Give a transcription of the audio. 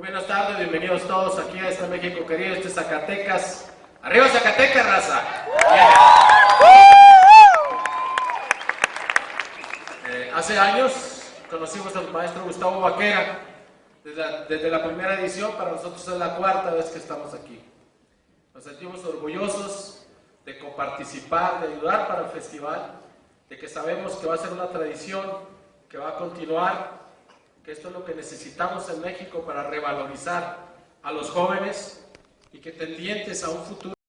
Buenas tardes, bienvenidos todos aquí a este México querido, este Zacatecas. ¡Arriba Zacatecas, raza! Hace años conocimos al maestro Gustavo Vaquera. Desde la primera edición, para nosotros es la cuarta vez que estamos aquí. Nos sentimos orgullosos de coparticipar, de ayudar para el festival, de que sabemos que va a ser una tradición, que va a continuar, que esto es lo que necesitamos en México para revalorizar a los jóvenes y que tendientes a un futuro